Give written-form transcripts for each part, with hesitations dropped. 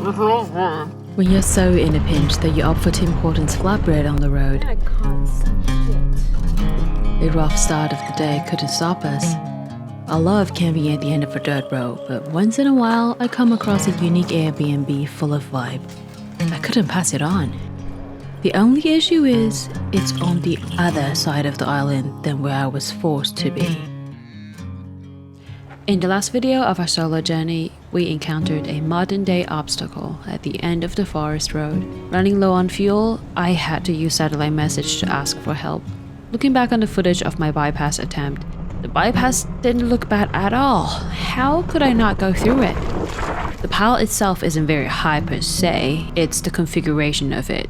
When you're so in a pinch that you opt for Tim Hortons flatbread on the road. I can't see shit. A rough start of the day couldn't stop us. Our love can be at the end of a dirt road, but once in a while I come across a unique Airbnb full of vibe. I couldn't pass it on. The only issue is, it's on the other side of the island than where I was forced to be. In the last video of our solo journey, we encountered a modern-day obstacle at the end of the forest road. Running low on fuel, I had to use satellite message to ask for help. Looking back on the footage of my bypass attempt, the bypass didn't look bad at all. How could I not go through it? The pile itself isn't very high per se, it's the configuration of it.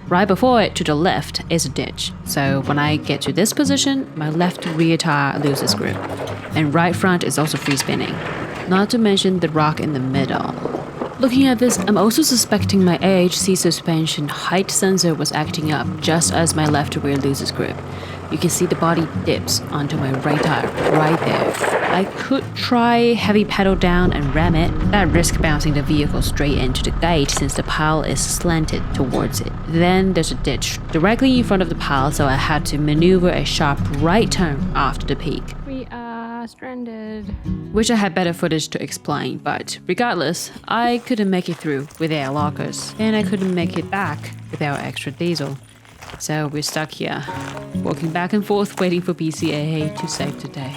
Right before it, to the left, is a ditch, so when I get to this position, my left rear tire loses grip, and right front is also free spinning, not to mention the rock in the middle. Looking at this, I'm also suspecting my AHC suspension height sensor was acting up just as my left rear loses grip. You can see the body dips onto my right tire right there. I could try heavy pedal down and ram it. That risks bouncing the vehicle straight into the gate since the pile is slanted towards it. Then there's a ditch directly in front of the pile, so I had to maneuver a sharp right turn after the peak. We are stranded. Wish I had better footage to explain, but regardless, I couldn't make it through with air lockers, and I couldn't make it back without extra diesel. So we're stuck here, walking back and forth waiting for PCAA to save the day.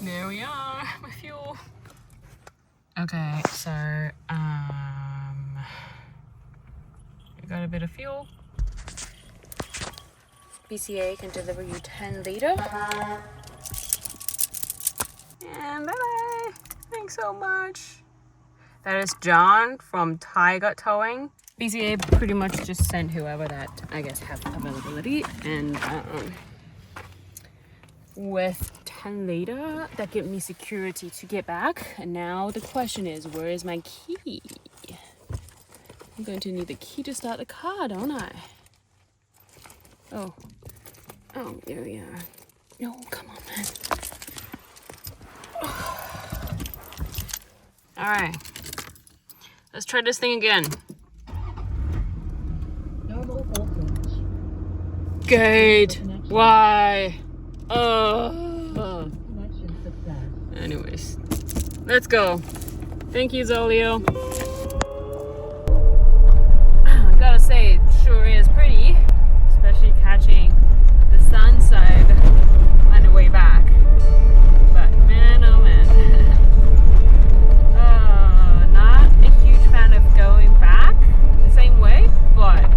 There we are, my fuel. Okay, so we got a bit of fuel. PCA can deliver you 10 liter. And bye-bye. Thanks so much. That is John from Tiger Towing. BCA pretty much just sent whoever that I guess have availability, and with 10 liter that give me security to get back. And now the question is, where is my key? I'm going to need the key to start the car, don't I? Oh, there we are. No, come on, man. All right, let's try this thing again. Good. Why? Oh. Anyways, let's go. Thank you, Zolio. I gotta say, it sure is pretty, especially catching the sun side on the way back. But man, oh man. Not a huge fan of going back the same way, but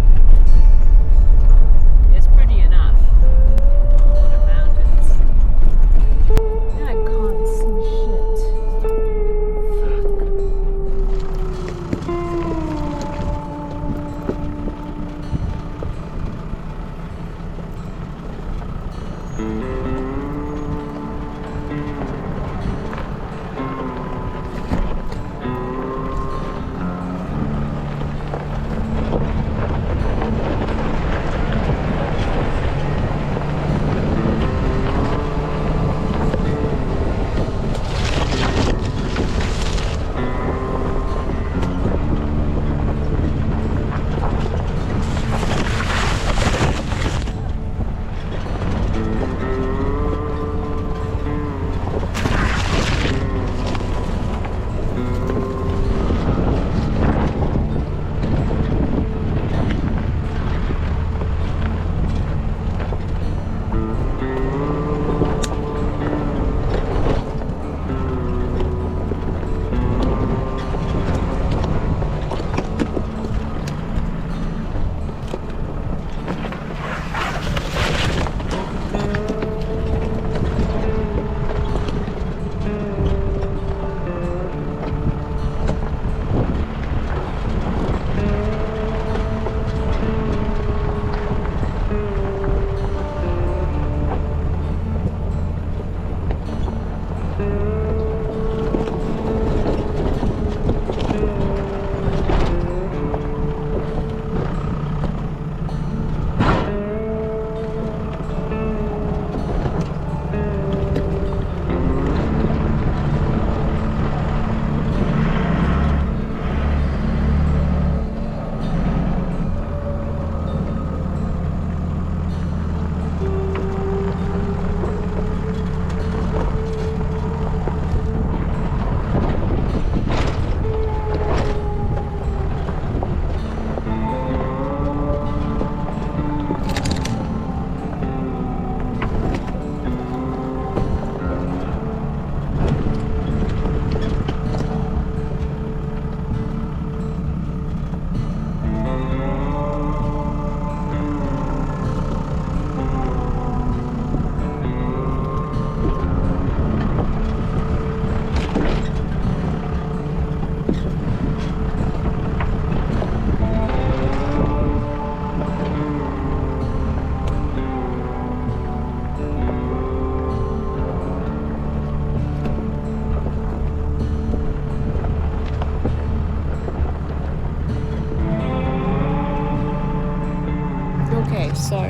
Okay, so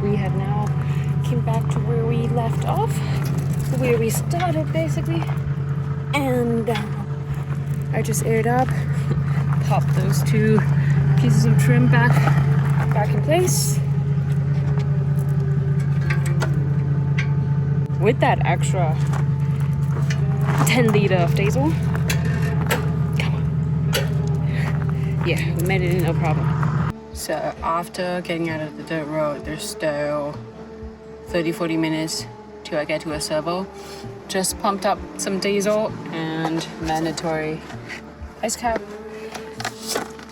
we have now came back to where we left off, where we started basically, and I just aired up, popped those 2 pieces of trim back in place. With that extra 10 liter of diesel. Come on. Yeah, we made it in no problem. So after getting out of the dirt road, there's still 30-40 minutes till I get to a servo. Just pumped up some diesel and mandatory ice cap.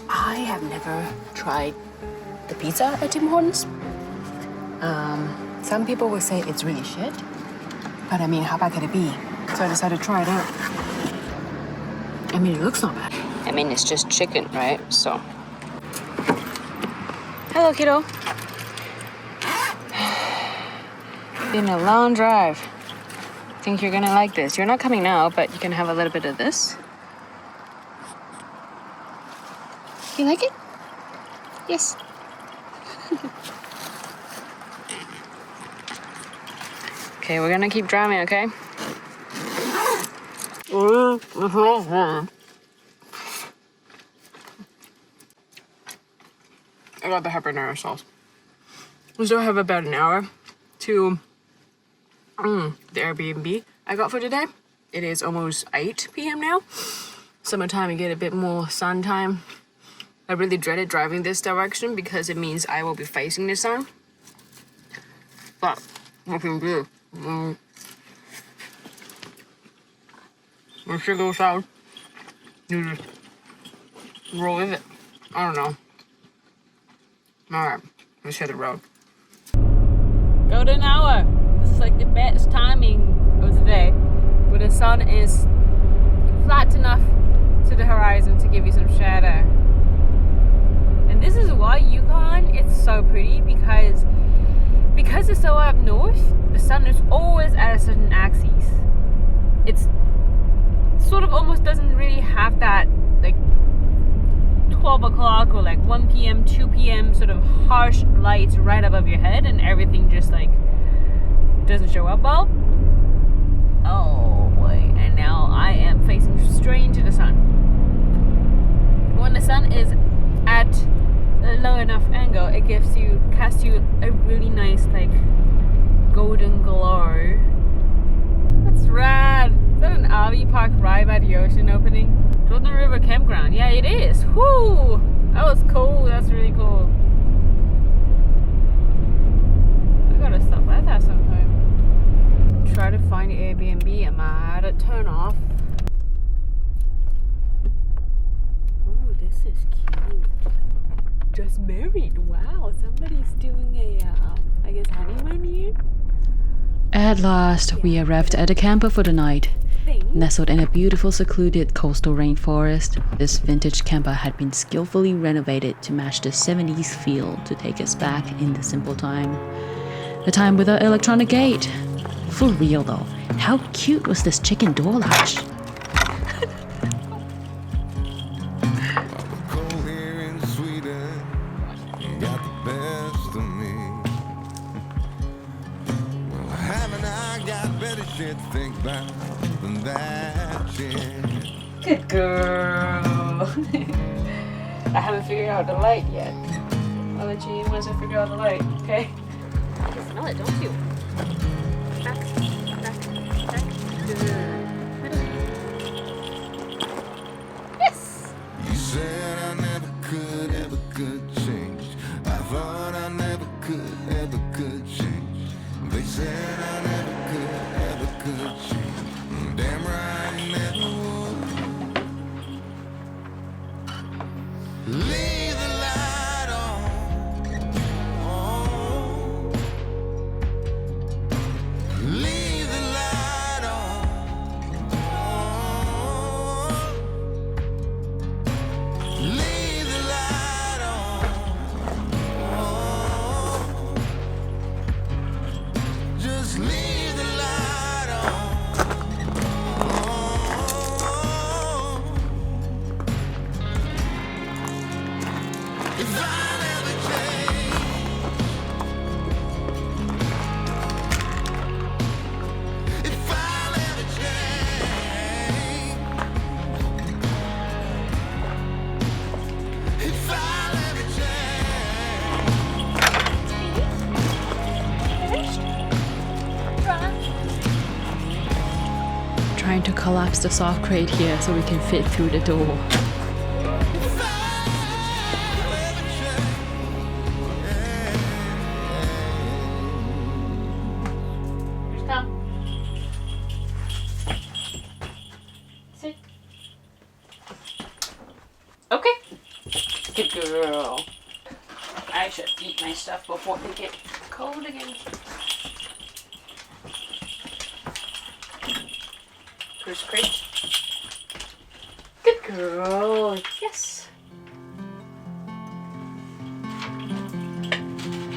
I have never tried the pizza at Tim Hortons. Some people would say it's really shit, but I mean, how bad could it be? So I decided to try it out. I mean, it looks not bad. I mean, it's just chicken, right? So. Hello, kiddo. Been a long drive. Think you're gonna like this. You're not coming now, but you can have a little bit of this. You like it? Yes. Okay, we're gonna keep driving, okay? I got the habanero sauce. We still have about an hour to the Airbnb I got for today. It is almost 8 p.m. now. Summertime, you get a bit more sun time. I really dreaded driving this direction because it means I will be facing the sun. But what can you do? When shit goes south, you just roll with it. I don't know. Alright, let's hit the road. Golden hour. This is like the best timing of the day, where the sun is flat enough to the horizon to give you some shadow. And this is why Yukon, it's so pretty, because it's so up north, the sun is always at a certain axis. It's sort of almost doesn't really have that like 12 o'clock or like 1 p.m, 2 p.m. sort of harsh lights right above your head, and everything just like doesn't show up well. Oh boy, and now I am facing straight into the sun. When the sun is at a low enough angle, it casts you a really nice like golden glow. That's rad. Is that an RV park right by the ocean opening? Jordan River Campground. Yeah, it is. Whoo! That was cool. That's really cool. I gotta stop by that sometime. Try to find the Airbnb. I'm at a turn off. Oh, this is cute. Just married. Wow, somebody's doing a, I guess, honeymoon here. At last, we arrived at a camper for the night. Nestled in a beautiful secluded coastal rainforest, this vintage camper had been skillfully renovated to match the 70s feel to take us back in the simple time. The time without electronic gate. For real though, how cute was this chicken door latch? Good girl. I haven't figured out the light yet. I'll let you in once I figure out the light, okay? You can smell it, don't you? Back. Good. Yes! You said I never could change. I thought I never could change. They said I never could change. Damn right I never would. Leave the light on. Leave the light on. collapse the soft crate here so we can fit through the door. Sit. Okay. Good girl. I should eat my stuff before they get cold again. Cruise crate. Good girl. Yes.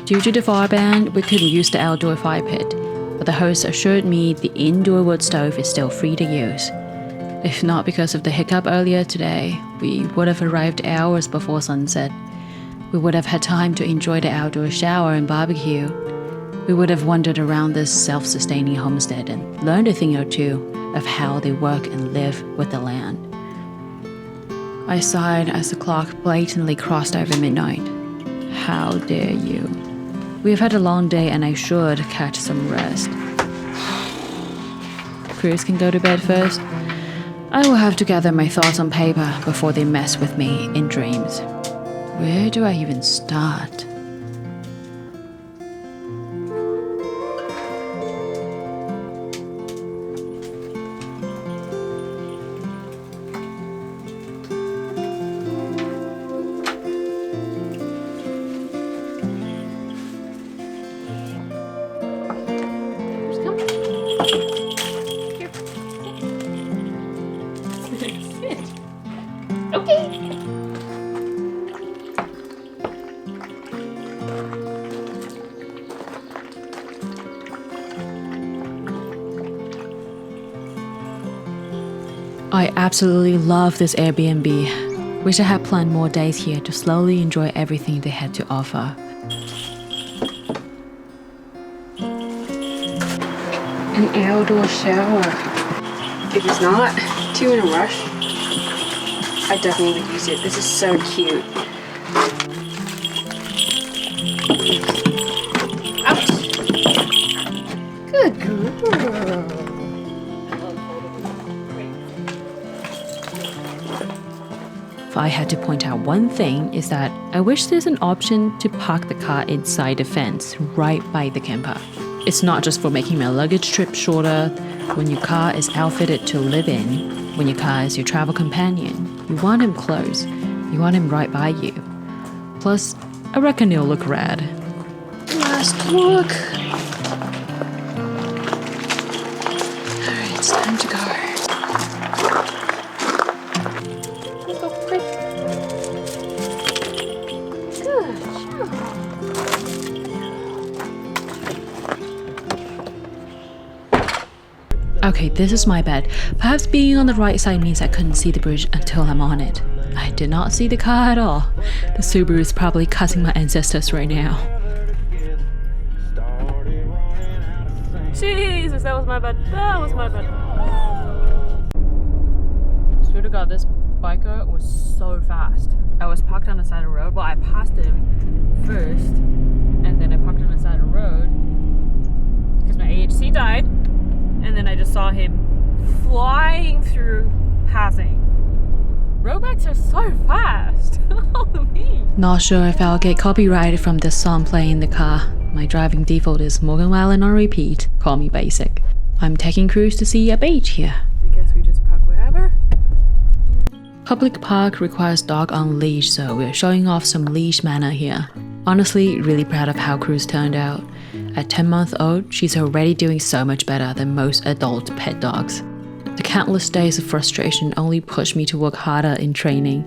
Due to the fire ban, we couldn't use the outdoor fire pit, but the host assured me the indoor wood stove is still free to use. If not because of the hiccup earlier today, we would have arrived hours before sunset. We would have had time to enjoy the outdoor shower and barbecue. We would have wandered around this self-sustaining homestead and learned a thing or two of how they work and live with the land. I sighed as the clock blatantly crossed over midnight. How dare you? We've had a long day and I should catch some rest. Cruz can go to bed first. I will have to gather my thoughts on paper before they mess with me in dreams. Where do I even start? I absolutely love this Airbnb. Wish I had planned more days here to slowly enjoy everything they had to offer. An outdoor shower. If it's not too in a rush, I definitely would use it. This is so cute. Ouch. Good girl. If I had to point out one thing is that I wish there's an option to park the car inside the fence right by the camper. It's not just for making my luggage trip shorter. When your car is outfitted to live in, when your car is your travel companion, you want him close. You want him right by you. Plus, I reckon he'll look rad. Last look. Alright, it's time to go. Let's go quick. Good job. Okay, this is my bad. Perhaps being on the right side means I couldn't see the bridge until I'm on it. I did not see the car at all. The Subaru is probably cussing my ancestors right now. Jesus, that was my bad. That was my bad. Swear to God, this biker was so fast. I was parked on the side of the road. Well, I passed him first, and then I parked on the side of the road because my AHC died, and then I just saw him flying through passing. Road bikes are so fast. Holy. Not sure if I'll get copyrighted from this song playing in the car. My driving default is Morgan Wallen on repeat. Call me basic. I'm taking Cruz to see a beach here. I guess we just park wherever. Public park requires dog on leash, so we're showing off some leash manner here. Honestly, really proud of how Cruz turned out. At 10-month-old, she's already doing so much better than most adult pet dogs. The countless days of frustration only push me to work harder in training.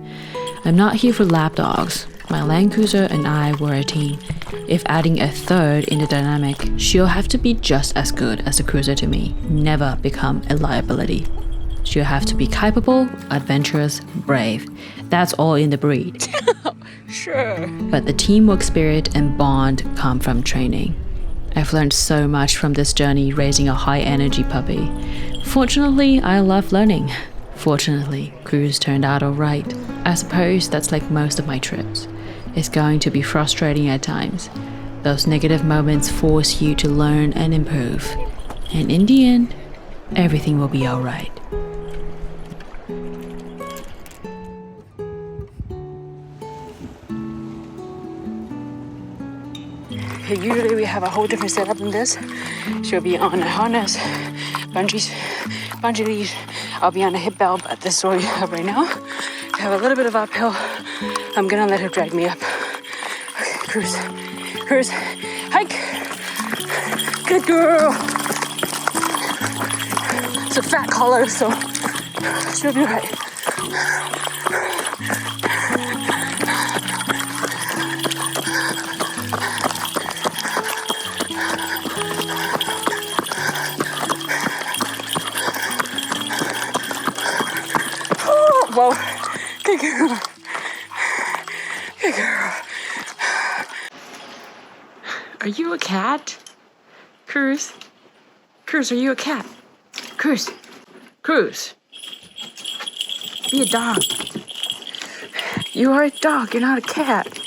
I'm not here for lap dogs. My Land Cruiser and I were a team. If adding a third in the dynamic, she'll have to be just as good as a cruiser to me, never become a liability. She'll have to be capable, adventurous, brave. That's all in the breed. Sure. But the teamwork spirit and bond come from training. I've learned so much from this journey raising a high-energy puppy. Fortunately, I love learning. Fortunately, Cruz turned out alright. I suppose that's like most of my trips. It's going to be frustrating at times. Those negative moments force you to learn and improve. And in the end, everything will be alright. Usually we have a whole different setup than this. She'll be on a harness, bungee leash. I'll be on a hip belt, but this is what we have right now. To have a little bit of uphill, I'm gonna let her drag me up. Okay, cruise, hike. Good girl. It's a fat collar, so she'll be right. Whoa, good girl. Good girl. Are you a cat? Cruz? Cruz, are you a cat? Cruz. Cruz. Be a dog. You are a dog, you're not a cat.